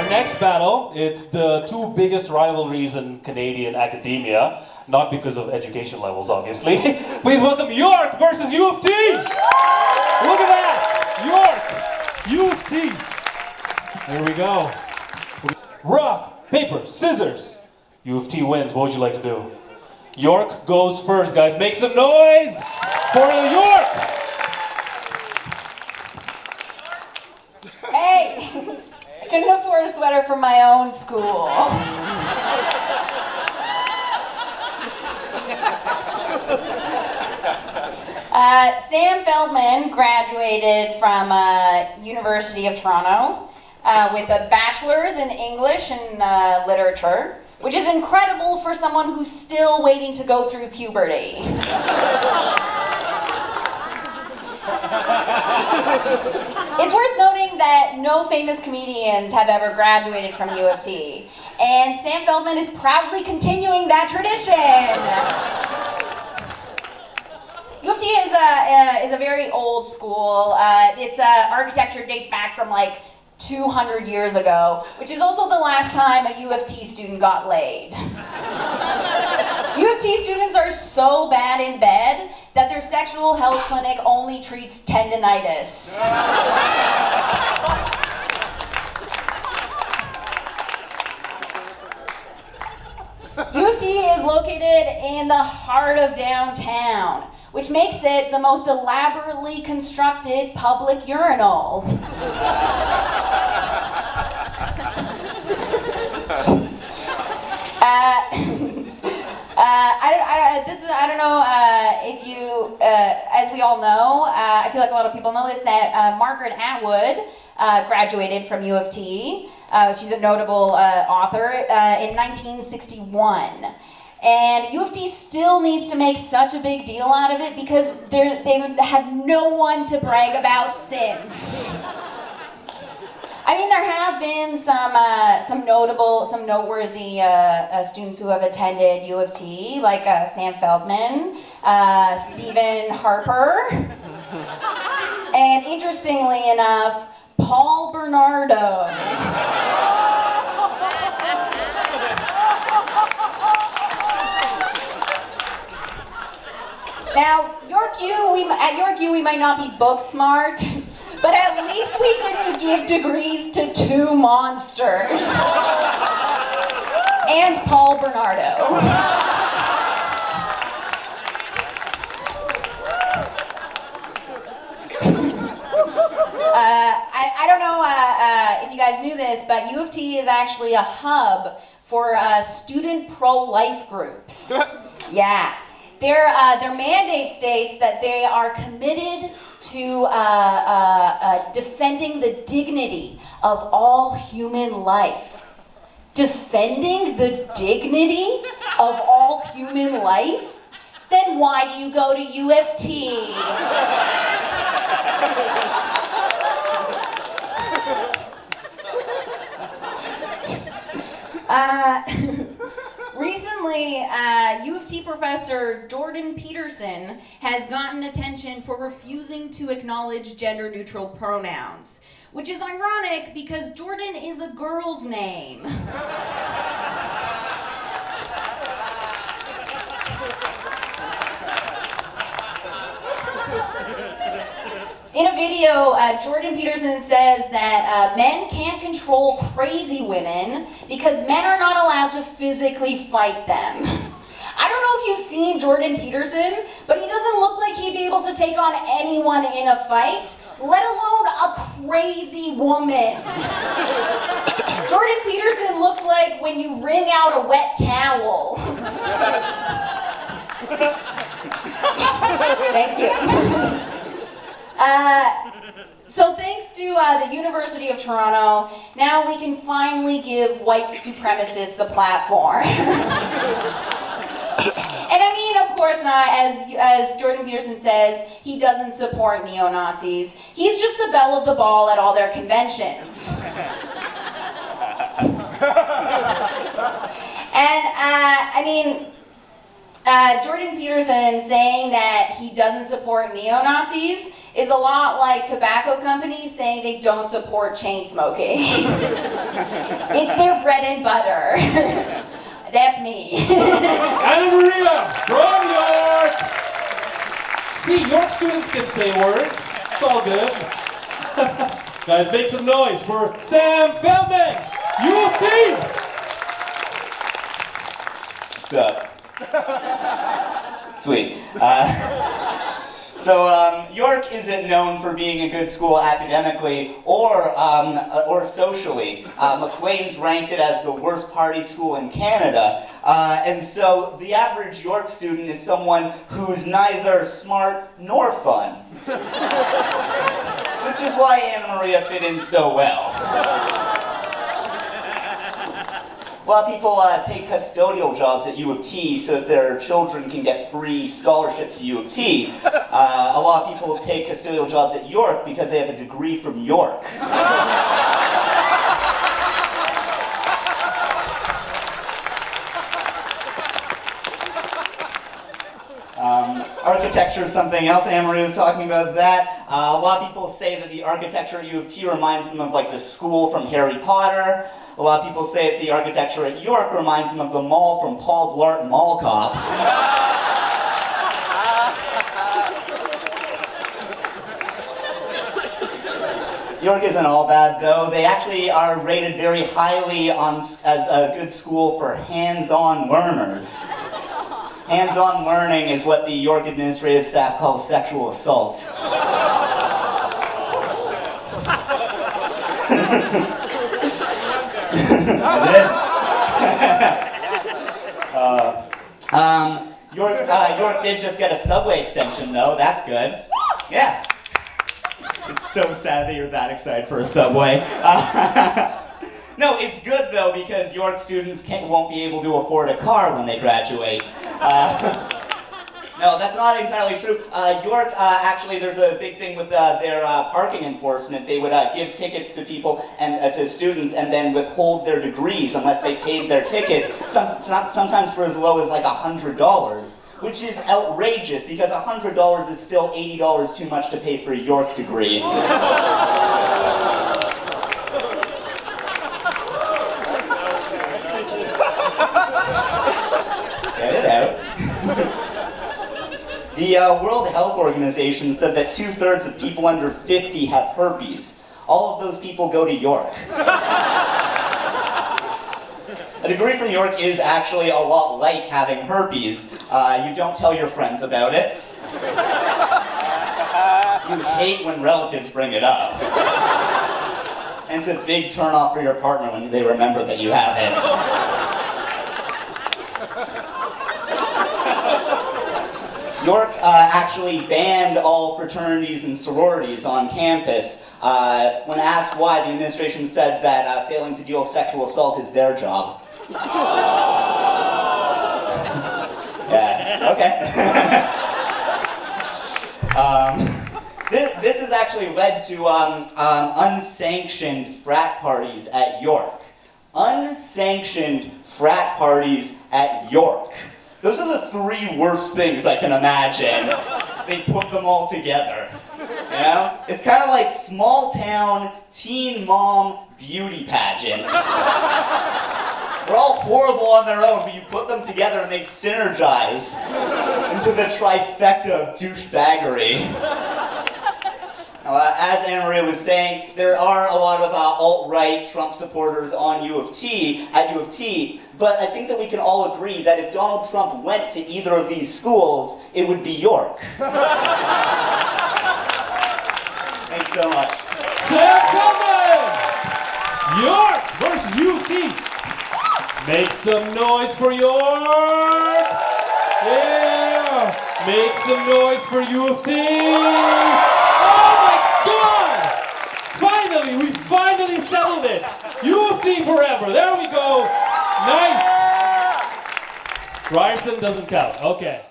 Our next battle, it's the two biggest rivalries in Canadian academia, not because of education levels, obviously. Please welcome York versus U of T! Look at that! York, U of T. Here we go. Rock, paper, scissors. U of T wins. What would you like to do? York goes first, guys. Make some noise for York! Hey! I couldn't afford a sweater from my own school. Sam Feldman graduated from University of Toronto with a bachelor's in English and literature, which is incredible for someone who's still waiting to go through puberty. It's worth noting that no famous comedians have ever graduated from U of T, and Sam Feldman is proudly continuing that tradition. U of T is a very old school. Its architecture dates back from like 200 years ago, which is also the last time a U of T student got laid. U of T students are so bad in bed that their sexual health clinic only treats tendinitis. U of T is located in the heart of downtown, which makes it the most elaborately constructed public urinal. I don't know if you, as we all know, I feel like a lot of people know this, that Margaret Atwood graduated from U of T. She's a notable author in 1961. And U of T still needs to make such a big deal out of it because they've had no one to brag about since. I mean, there have been some noteworthy students who have attended U of T, like Sam Feldman, Stephen Harper, and interestingly enough, Paul Bernardo. Now, at York U, we might not be book smart, but at least we didn't give degrees to two monsters. And Paul Bernardo. I don't know if you guys knew this, but U of T is actually a hub for student pro-life groups. Yeah. Their mandate states that they are committed to defending the dignity of all human life. Defending the dignity of all human life? Then why do you go to U of T? Recently, U of T professor Jordan Peterson has gotten attention for refusing to acknowledge gender-neutral pronouns, which is ironic because Jordan is a girl's name. In a video, Jordan Peterson says that men can't control crazy women because men are not allowed to physically fight them. I don't know if you've seen Jordan Peterson, but he doesn't look like he'd be able to take on anyone in a fight, let alone a crazy woman. Jordan Peterson looks like when you wring out a wet towel. Thank you. So thanks to the University of Toronto, now we can finally give white supremacists a platform. And I mean, of course not, as Jordan Peterson says, he doesn't support neo-Nazis. He's just the belle of the ball at all their conventions. And I mean, Jordan Peterson saying that he doesn't support neo-Nazis is a lot like tobacco companies saying they don't support chain smoking. It's their bread and butter. That's me. Anna Maria from York! See, York students can say words. It's all good. Guys, make some noise for Sam Feldman, U of T! What's up? Sweet. So York isn't known for being a good school academically or socially. McLean's ranked it as the worst party school in Canada. And so the average York student is someone who's neither smart nor fun. Which is why Anna Maria fit in so well. A lot of people take custodial jobs at U of T so that their children can get free scholarship to U of T. A lot of people take custodial jobs at York because they have a degree from York. Architecture is something else. Anne-Marie was talking about that. A lot of people say that the architecture at U of T reminds them of like the school from Harry Potter. A lot of people say that the architecture at York reminds them of the mall from Paul Blart Mall Cop. York isn't all bad though. They actually are rated very highly as a good school for hands-on learners. Hands-on learning is what the York administrative staff calls sexual assault. York did just get a subway extension though, that's good. Yeah. It's so sad that you're that excited for a subway. No, it's good though because York students won't be able to afford a car when they graduate. No, that's not entirely true. York, actually, there's a big thing with their parking enforcement. They would give tickets to people and to students and then withhold their degrees unless they paid their tickets, sometimes for as low as like $100, which is outrageous because $100 is still $80 too much to pay for a York degree. Get it out. The World Health Organization said that 2/3 of people under 50 have herpes. All of those people go to York. A degree from York is actually a lot like having herpes. You don't tell your friends about it. You hate when relatives bring it up. And it's a big turn-off for your partner when they remember that you have it. York actually banned all fraternities and sororities on campus. When asked why, the administration said that failing to deal with sexual assault is their job. Yeah, okay. This has actually led to unsanctioned frat parties at York. Unsanctioned frat parties at York. Those are the three worst things I can imagine. They put them all together. You know? It's kind of like small town teen mom beauty pageants. They're all horrible on their own, but you put them together and they synergize into the trifecta of douchebaggery. Now, as Anne-Marie was saying, there are a lot of alt-right Trump supporters on at U of T, but I think that we can all agree that if Donald Trump went to either of these schools, it would be York. Thanks so much. Sam Feldman! York versus U of T. Make some noise for York! Yeah! Make some noise for U of T! Finally, we finally settled it. U of T forever. There we go. Nice. Ryerson doesn't count. Okay.